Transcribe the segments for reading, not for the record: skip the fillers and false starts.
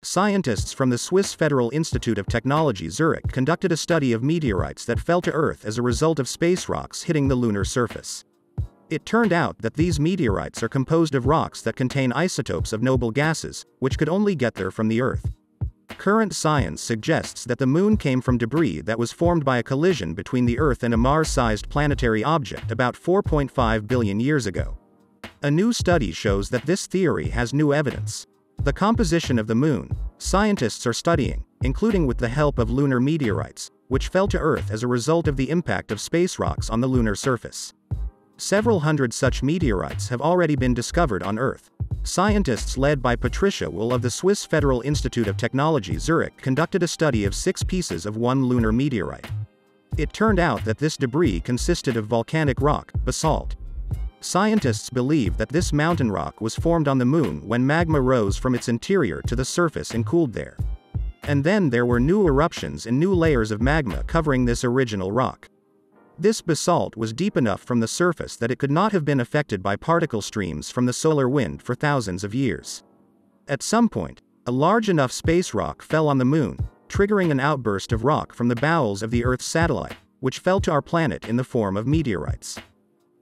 Scientists from the Swiss Federal Institute of Technology Zurich conducted a study of meteorites that fell to Earth as a result of space rocks hitting the lunar surface. It turned out that these meteorites are composed of rocks that contain isotopes of noble gases, which could only get there from the Earth. Current science suggests that the Moon came from debris that was formed by a collision between the Earth and a Mars-sized planetary object about 4.5 billion years ago. A new study shows that this theory has new evidence. The composition of the Moon, scientists are studying, including with the help of lunar meteorites, which fell to Earth as a result of the impact of space rocks on the lunar surface. Several hundred such meteorites have already been discovered on Earth. Scientists led by Patricia Wohl of the Swiss Federal Institute of Technology Zurich conducted a study of 6 pieces of one lunar meteorite. It turned out that this debris consisted of volcanic rock, basalt. Scientists believe that this mountain rock was formed on the Moon when magma rose from its interior to the surface and cooled there. And then there were new eruptions and new layers of magma covering this original rock. This basalt was deep enough from the surface that it could not have been affected by particle streams from the solar wind for thousands of years. At some point, a large enough space rock fell on the Moon, triggering an outburst of rock from the bowels of the Earth's satellite, which fell to our planet in the form of meteorites.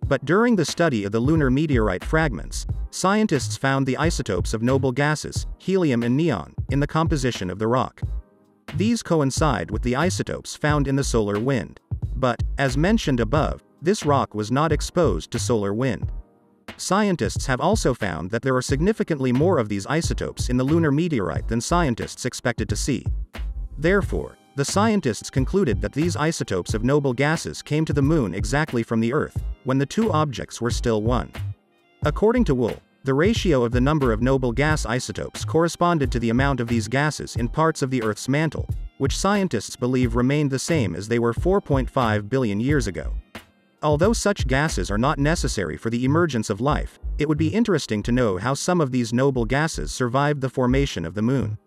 But during the study of the lunar meteorite fragments, scientists found the isotopes of noble gases, helium and neon, in the composition of the rock. These coincide with the isotopes found in the solar wind. But, as mentioned above, this rock was not exposed to solar wind. Scientists have also found that there are significantly more of these isotopes in the lunar meteorite than scientists expected to see. Therefore, the scientists concluded that these isotopes of noble gases came to the Moon exactly from the Earth, when the two objects were still one. According to Wohl, the ratio of the number of noble gas isotopes corresponded to the amount of these gases in parts of the Earth's mantle, which scientists believe remained the same as they were 4.5 billion years ago. Although such gases are not necessary for the emergence of life, it would be interesting to know how some of these noble gases survived the formation of the Moon.